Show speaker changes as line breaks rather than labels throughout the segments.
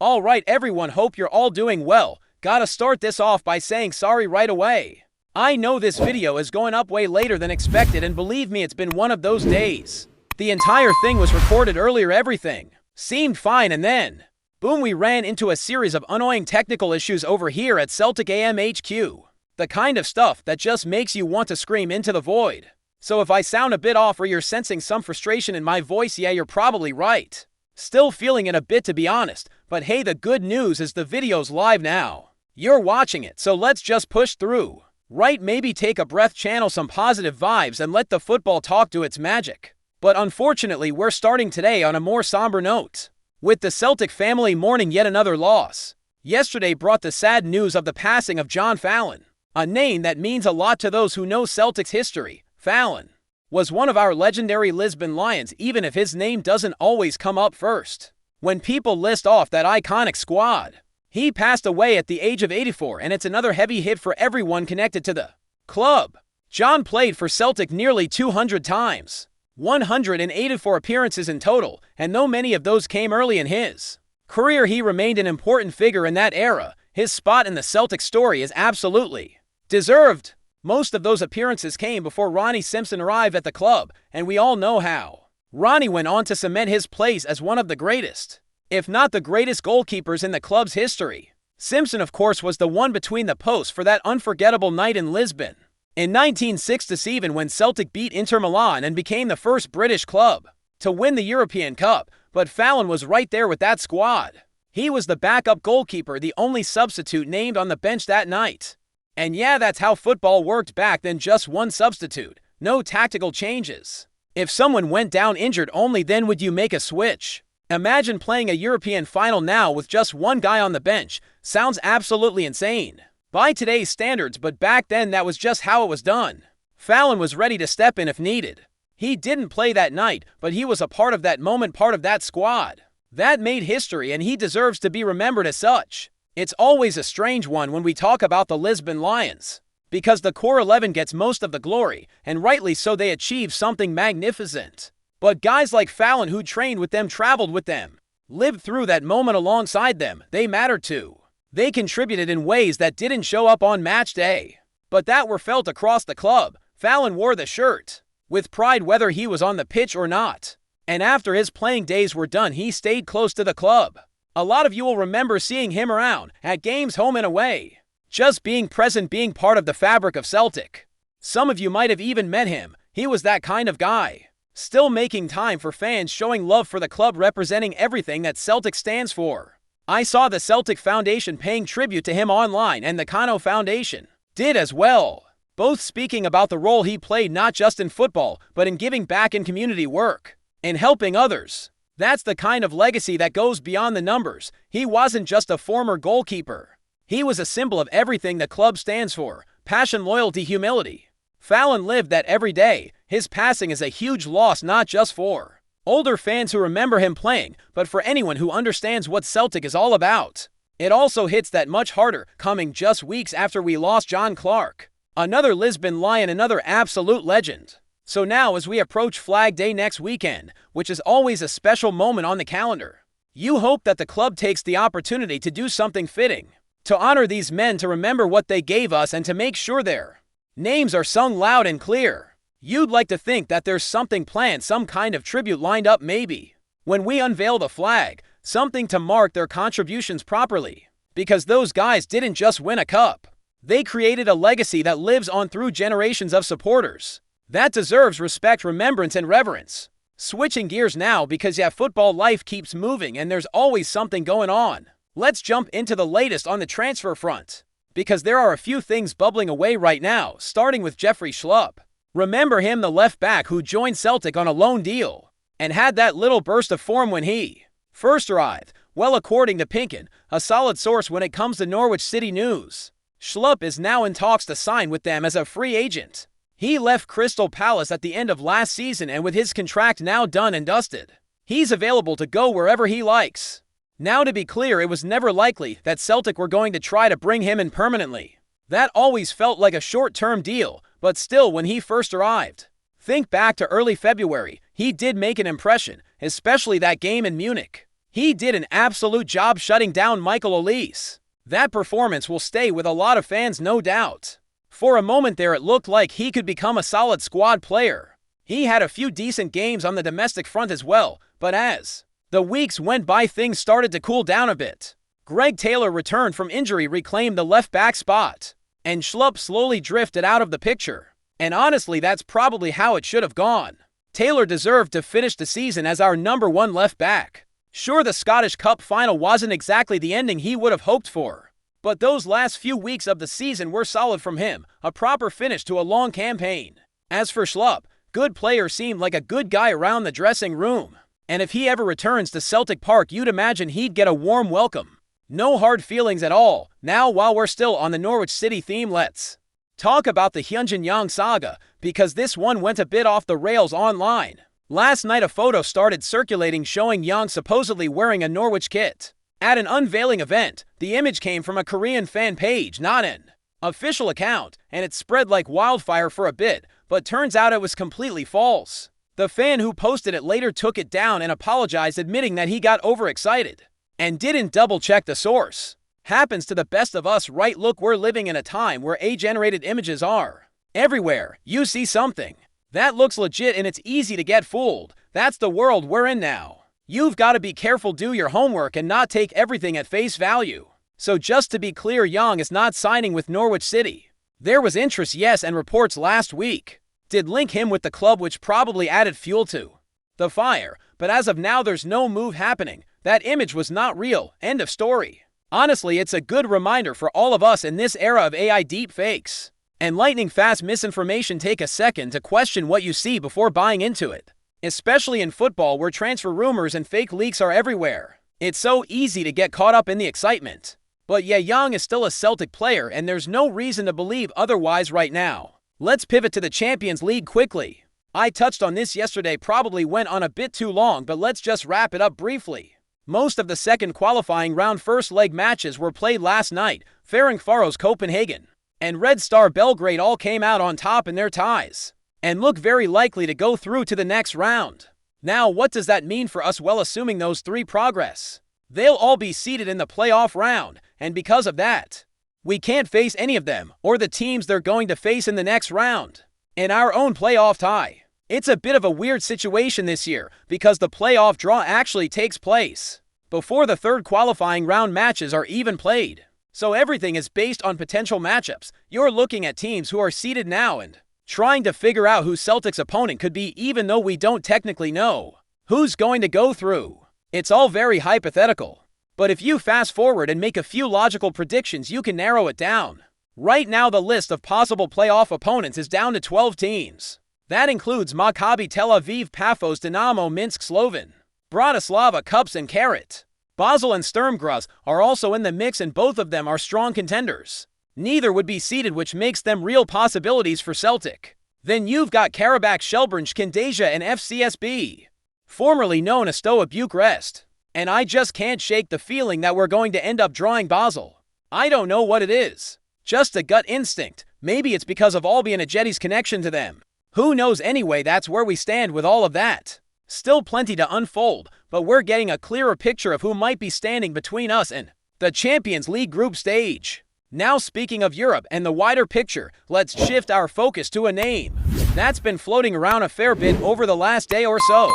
Alright everyone, hope you're all doing well. Gotta start this off by saying sorry right away. I know this video is going up way later than expected, and believe me, it's been one of those days. The entire thing was recorded earlier, everything seemed fine, and then boom, we ran into a series of annoying technical issues over here at Celtic HQ. The kind of stuff that just makes you want to scream into the void. So if I sound a bit off or you're sensing some frustration in my voice, yeah, you're probably right. Still feeling it a bit, to be honest, but hey, the good news is the video's live now. You're watching it, so let's just push through. Right, maybe take a breath, channel some positive vibes, and let the football talk do its magic. But unfortunately, we're starting today on a more somber note, with the Celtic family mourning yet another loss. Yesterday brought the sad news of the passing of John Fallon, a name that means a lot to those who know Celtic's history. Fallon was one of our legendary Lisbon Lions, even if his name doesn't always come up first when people list off that iconic squad. He passed away at the age of 84, and it's another heavy hit for everyone connected to the club. John played for Celtic nearly 200 times, 184 appearances in total, and though many of those came early in his career, he remained an important figure in that era. His spot in the Celtic story is absolutely deserved. Most of those appearances came before Ronnie Simpson arrived at the club, and we all know how Ronnie went on to cement his place as one of the greatest, if not the greatest, goalkeepers in the club's history. Simpson, of course, was the one between the posts for that unforgettable night in Lisbon in 1967 when Celtic beat Inter Milan and became the first British club to win the European Cup. But Fallon was right there with that squad. He was the backup goalkeeper, the only substitute named on the bench that night. And yeah, that's how football worked back then, just one substitute, no tactical changes. If someone went down injured, only then would you make a switch. Imagine playing a European final now with just one guy on the bench. Sounds absolutely insane by today's standards, but back then that was just how it was done. Fallon was ready to step in if needed. He didn't play that night, but he was a part of that moment, part of that squad. That made history, and he deserves to be remembered as such. It's always a strange one when we talk about the Lisbon Lions, because the core 11 gets most of the glory, and rightly so. They achieved something magnificent. But guys like Fallon, who trained with them, traveled with them, lived through that moment alongside them, they mattered too. They contributed in ways that didn't show up on match day, but that were felt across the club. Fallon wore the shirt with pride, whether he was on the pitch or not. And after his playing days were done, he stayed close to the club. A lot of you will remember seeing him around at games, home and away, just being present, being part of the fabric of Celtic. Some of you might have even met him. He was that kind of guy, still making time for fans, showing love for the club, representing everything that Celtic stands for. I saw the Celtic Foundation paying tribute to him online, and the Kano Foundation did as well, both speaking about the role he played not just in football, but in giving back in community work and helping others. That's the kind of legacy that goes beyond the numbers. He wasn't just a former goalkeeper. He was a symbol of everything the club stands for: passion, loyalty, humility. Fallon lived that every day. His passing is a huge loss, not just for older fans who remember him playing, but for anyone who understands what Celtic is all about. It also hits that much harder, coming just weeks after we lost John Clark, another Lisbon Lion, another absolute legend. So now, as we approach Flag Day next weekend, which is always a special moment on the calendar, you hope that the club takes the opportunity to do something fitting, to honor these men, to remember what they gave us, and to make sure their names are sung loud and clear. You'd like to think that there's something planned, some kind of tribute lined up maybe, when we unveil the flag, something to mark their contributions properly. Because those guys didn't just win a cup. They created a legacy that lives on through generations of supporters. That deserves respect, remembrance, and reverence. Switching gears now, because yeah, football life keeps moving and there's always something going on. Let's jump into the latest on the transfer front, because there are a few things bubbling away right now, starting with Jeffrey Schlupp. Remember him, the left back who joined Celtic on a loan deal and had that little burst of form when he first arrived. Well, according to Pinkin, a solid source when it comes to Norwich City news, Schlupp is now in talks to sign with them as a free agent. He left Crystal Palace at the end of last season, and with his contract now done and dusted, he's available to go wherever he likes. Now, to be clear, it was never likely that Celtic were going to try to bring him in permanently. That always felt like a short-term deal, but still, when he first arrived, think back to early February, he did make an impression, especially that game in Munich. He did an absolute job shutting down Michael Olise. That performance will stay with a lot of fans, no doubt. For a moment there it looked like he could become a solid squad player. He had a few decent games on the domestic front as well, but as the weeks went by things started to cool down a bit. Greg Taylor returned from injury, reclaimed the left back spot, and Schlupp slowly drifted out of the picture. And honestly, that's probably how it should have gone. Taylor deserved to finish the season as our #1 left back. Sure, the Scottish Cup final wasn't exactly the ending he would have hoped for, but those last few weeks of the season were solid from him, a proper finish to a long campaign. As for Schlupp, good player, seemed like a good guy around the dressing room, and if he ever returns to Celtic Park, you'd imagine he'd get a warm welcome. No hard feelings at all. Now, while we're still on the Norwich City theme, let's talk about the Hyunjin Yang saga, because this one went a bit off the rails online. Last night a photo started circulating showing Yang supposedly wearing a Norwich kit at an unveiling event. The image came from a Korean fan page, not an official account, and it spread like wildfire for a bit, but turns out it was completely false. The fan who posted it later took it down and apologized, admitting that he got overexcited and didn't double-check the source. Happens to the best of us, right? Look, we're living in a time where AI-generated images are everywhere. You see something that looks legit and it's easy to get fooled. That's the world we're in now. You've got to be careful, do your homework, and not take everything at face value. So just to be clear, Yang is not signing with Norwich City. There was interest, yes, and reports last week did link him with the club, which probably added fuel to the fire. But as of now, there's no move happening. That image was not real. End of story. Honestly, it's a good reminder for all of us in this era of AI deepfakes and lightning-fast misinformation. Take a second to question what you see before buying into it. Especially in football, where transfer rumors and fake leaks are everywhere. It's so easy to get caught up in the excitement. But yeah, Yang is still a Celtic player, and there's no reason to believe otherwise right now. Let's pivot to the Champions League quickly. I touched on this yesterday, probably went on a bit too long, but let's just wrap it up briefly. Most of the second qualifying round first leg matches were played last night. Ferencváros Copenhagen and Red Star Belgrade all came out on top in their ties and look very likely to go through to the next round. Now, what does that mean for us? Well, assuming those three progress, they'll all be seeded in the playoff round, and because of that, we can't face any of them or the teams they're going to face in the next round in our own playoff tie. It's a bit of a weird situation this year because the playoff draw actually takes place before the third qualifying round matches are even played. So everything is based on potential matchups. You're looking at teams who are seeded now and trying to figure out who Celtic's opponent could be, even though we don't technically know who's going to go through. It's all very hypothetical. But if you fast forward and make a few logical predictions, you can narrow it down. Right now the list of possible playoff opponents is down to 12 teams. That includes Maccabi Tel Aviv, Pafos, Dinamo Minsk, Slovan Bratislava, Kups, and Karat. Basel and Sturm Graz are also in the mix, and both of them are strong contenders. Neither would be seeded, which makes them real possibilities for Celtic. Then you've got Karabakh, Shelbrunch, Candesia, and FCSB, formerly known as Steaua Bucharest. And I just can't shake the feeling that we're going to end up drawing Basel. I don't know what it is. Just a gut instinct. Maybe it's because of Albion Ajeti's connection to them. Who knows? Anyway, that's where we stand with all of that. Still plenty to unfold, but we're getting a clearer picture of who might be standing between us and the Champions League group stage. Now, speaking of Europe and the wider picture, let's shift our focus to a name that's been floating around a fair bit over the last day or so.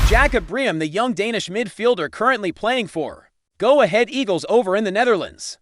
Jacob Briam, the young Danish midfielder currently playing for Go Ahead Eagles over in the Netherlands.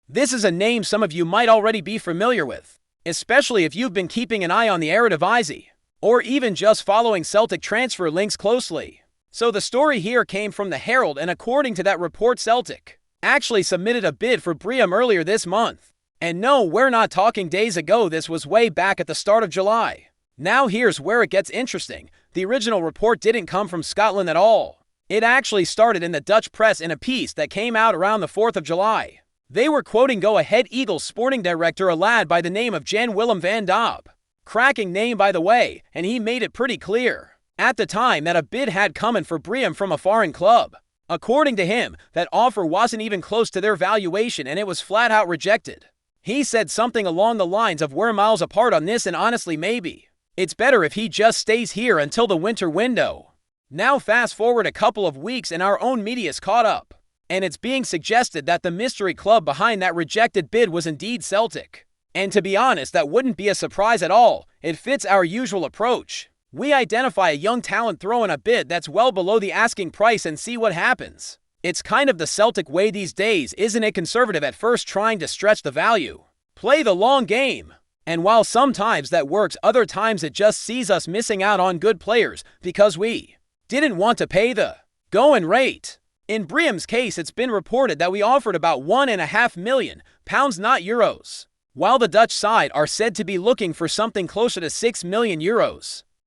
This is a name some of you might already be familiar with, especially if you've been keeping an eye on the Eredivisie, or even just following Celtic transfer links closely. So the story here came from the Herald, and according to that report, Celtic actually submitted a bid for Briam earlier this month. And no, we're not talking days ago, this was way back at the start of July. Now here's where it gets interesting. The original report didn't come from Scotland at all. It actually started in the Dutch press in a piece that came out around the 4th of July. They were quoting Go Ahead Eagles sporting director, a lad by the name of Jan Willem van Daub. Cracking name, by the way, and he made it pretty clear at the time that a bid had come in for Briam from a foreign club. According to him, that offer wasn't even close to their valuation and it was flat out rejected. He said something along the lines of, "We're miles apart on this, and honestly maybe it's better if he just stays here until the winter window." Now fast forward a couple of weeks and our own media's caught up. And it's being suggested that the mystery club behind that rejected bid was indeed Celtic. And to be honest, that wouldn't be a surprise at all. It fits our usual approach. We identify a young talent, throw in a bid that's well below the asking price and see what happens. It's kind of the Celtic way these days, isn't it? Conservative at first, trying to stretch the value. Play the long game. And while sometimes that works, other times it just sees us missing out on good players because we didn't want to pay the going rate. In Briam's case, it's been reported that we offered about £1.5 million, not euros, while the Dutch side are said to be looking for something closer to €6 million,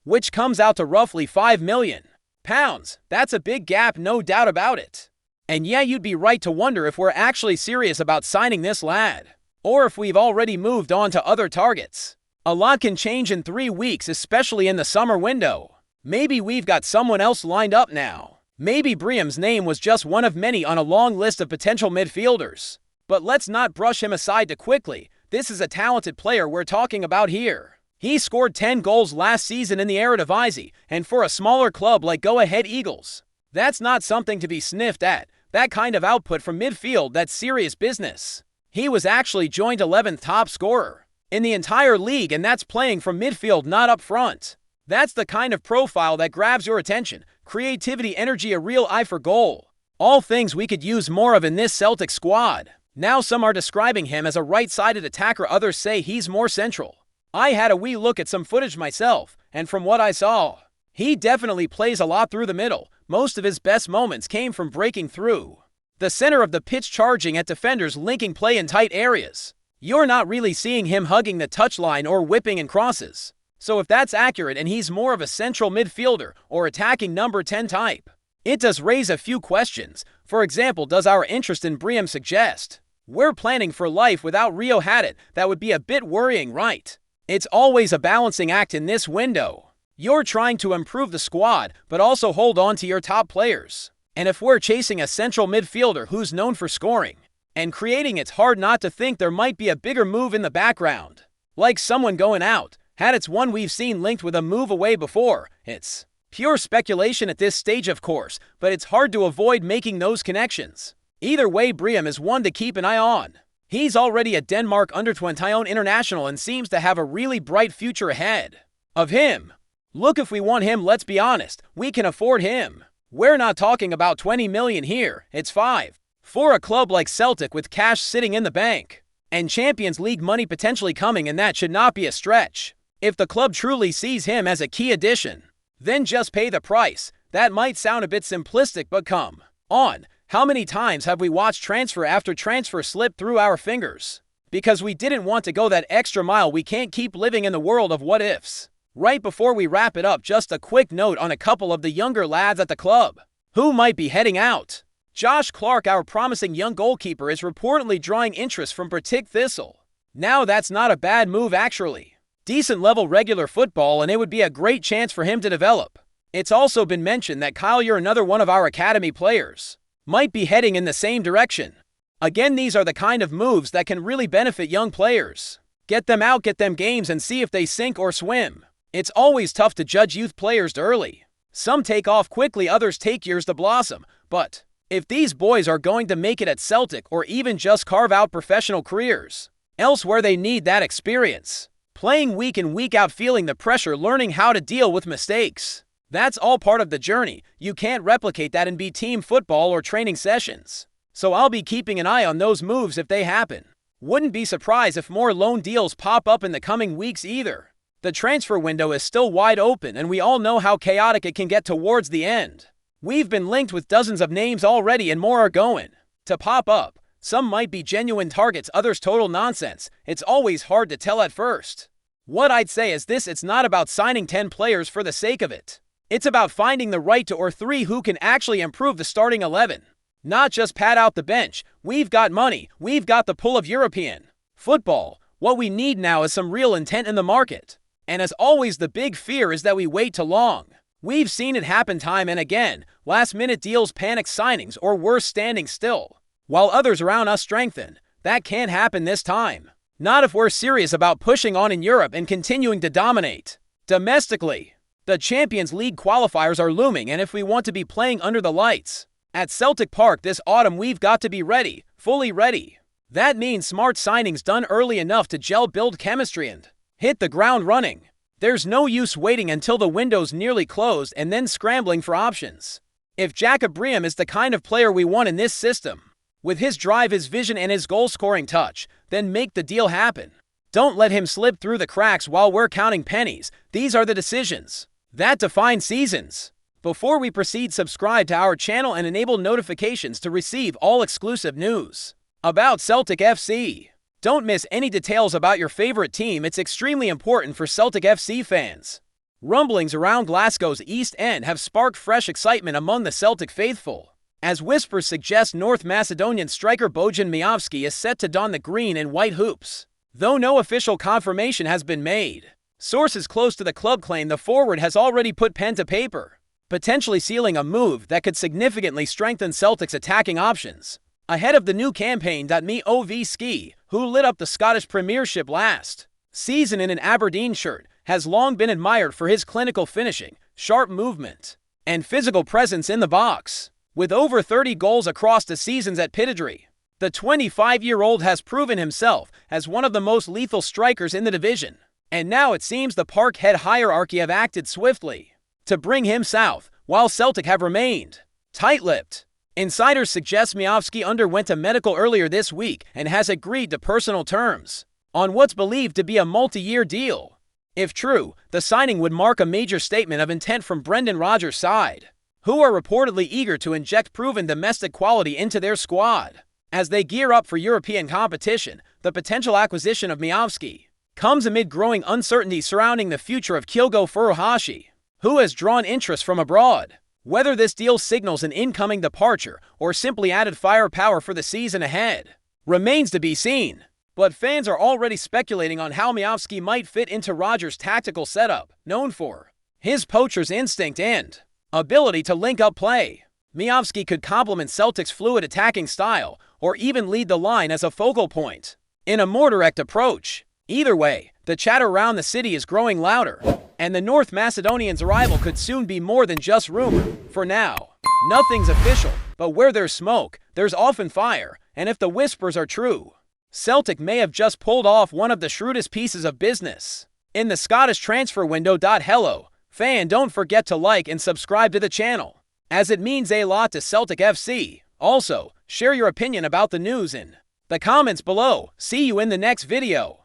which comes out to roughly £5 million. That's a big gap, no doubt about it. And yeah, you'd be right to wonder if we're actually serious about signing this lad, or if we've already moved on to other targets. A lot can change in 3 weeks, especially in the summer window. Maybe we've got someone else lined up now. Maybe Briam's name was just one of many on a long list of potential midfielders. But let's not brush him aside too quickly. This is a talented player we're talking about here. He scored 10 goals last season in the Eredivisie, and for a smaller club like Go Ahead Eagles, that's not something to be sniffed at. That kind of output from midfield, that's serious business. He was actually joint 11th top scorer in the entire league, and that's playing from midfield, not up front. That's the kind of profile that grabs your attention. Creativity, energy, a real eye for goal. All things we could use more of in this Celtic squad. Now some are describing him as a right-sided attacker, others say he's more central. I had a wee look at some footage myself, and from what I saw, he definitely plays a lot through the middle. Most of his best moments came from breaking through the center of the pitch, charging at defenders, linking play in tight areas. You're not really seeing him hugging the touchline or whipping in crosses. So if that's accurate and he's more of a central midfielder or attacking number 10 type, it does raise a few questions. For example, does our interest in Briam suggest we're planning for life without Rio Hadid? That would be a bit worrying, right? It's always a balancing act in this window. You're trying to improve the squad, but also hold on to your top players. And if we're chasing a central midfielder who's known for scoring and creating, it's hard not to think there might be a bigger move in the background, like someone going out. Hadid's one we've seen linked with a move away before. It's pure speculation at this stage, of course, but it's hard to avoid making those connections. Either way, Briam is one to keep an eye on. He's already a Denmark under-21 international and seems to have a really bright future ahead of him. Look, if we want him, let's be honest, we can afford him. We're not talking about 20 million here, it's 5. For a club like Celtic with cash sitting in the bank and Champions League money potentially coming, and that should not be a stretch. If the club truly sees him as a key addition, then just pay the price. That might sound a bit simplistic, but come on. How many times have we watched transfer after transfer slip through our fingers because we didn't want to go that extra mile? We can't keep living in the world of what ifs. Right before we wrap it up, just a quick note on a couple of the younger lads at the club who might be heading out. Josh Clark, our promising young goalkeeper, is reportedly drawing interest from Partick Thistle. Now that's not a bad move actually. Decent level regular football, and it would be a great chance for him to develop. It's also been mentioned that Collier, another one of our academy players, might be heading in the same direction. Again, these are the kind of moves that can really benefit young players. Get them out, get them games, and see if they sink or swim. It's always tough to judge youth players too early. Some take off quickly, others take years to blossom. But if these boys are going to make it at Celtic or even just carve out professional careers elsewhere, they need that experience. Playing week in, week out, feeling the pressure, learning how to deal with mistakes. That's all part of the journey. You can't replicate that in team football or training sessions. So I'll be keeping an eye on those moves if they happen. Wouldn't be surprised if more loan deals pop up in the coming weeks either. The transfer window is still wide open, and we all know how chaotic it can get towards the end. We've been linked with dozens of names already, and more are going to pop up. Some might be genuine targets, others total nonsense. It's always hard to tell at first. What I'd say is this: it's not about signing 10 players for the sake of it. It's about finding the right 2 or 3 who can actually improve the starting 11. Not just pad out the bench. We've got money. We've got the pull of European football. What we need now is some real intent in the market. And as always, the big fear is that we wait too long. We've seen it happen time and again. Last-minute deals, panic signings, or worse, standing still while others around us strengthen. That can't happen this time. Not if we're serious about pushing on in Europe and continuing to dominate domestically. The Champions League qualifiers are looming, and if we want to be playing under the lights at Celtic Park this autumn, we've got to be ready, fully ready. That means smart signings done early enough to gel, build chemistry, and hit the ground running. There's no use waiting until the window's nearly closed and then scrambling for options. If Briam is the kind of player we want in this system, with his drive, his vision, and his goal-scoring touch, then make the deal happen. Don't let him slip through the cracks while we're counting pennies. These are the decisions that define seasons. Before we proceed, subscribe to our channel and enable notifications to receive all exclusive news about Celtic FC. Don't miss any details about your favorite team. It's extremely important for Celtic FC fans. Rumblings around Glasgow's East End have sparked fresh excitement among the Celtic faithful, as whispers suggest North Macedonian striker BOJAN MIOVSKI is set to don the green and white hoops, though no official confirmation has been made. Sources close to the club claim the forward has already put pen to paper, potentially sealing a move that could significantly strengthen Celtic's attacking options ahead of the new campaign. MIOVSKI, who lit up the Scottish Premiership last season in an Aberdeen shirt, has long been admired for his clinical finishing, sharp movement, and physical presence in the box. With over 30 goals across the seasons at Pittodrie, the 25-year-old has proven himself as one of the most lethal strikers in the division. And now it seems the Parkhead hierarchy have acted swiftly to bring him south, while Celtic have remained tight-lipped. Insiders suggest MIOVSKI underwent a medical earlier this week and has agreed to personal terms on what's believed to be a multi-year deal. If true, the signing would mark a major statement of intent from Brendan Rodgers' side, who are reportedly eager to inject proven domestic quality into their squad as they gear up for European competition. The potential acquisition of MIOVSKI comes amid growing uncertainty surrounding the future of Kyogo Furuhashi, who has drawn interest from abroad. Whether this deal signals an incoming departure or simply added firepower for the season ahead remains to be seen. But fans are already speculating on how MIOVSKI might fit into Rodgers' tactical setup, known for his poacher's instinct and ability to link up play. MIOVSKI could complement Celtic's fluid attacking style, or even lead the line as a focal point in a more direct approach. Either way, the chatter around the city is growing louder, and the North Macedonian's arrival could soon be more than just rumor. For now, nothing's official, but where there's smoke, there's often fire, and if the whispers are true, Celtic may have just pulled off one of the shrewdest pieces of business in the Scottish transfer window. Hello, fan, don't forget to like and subscribe to the channel, as it means a lot to Celtic FC. Also, share your opinion about the news in the comments below. See you in the next video.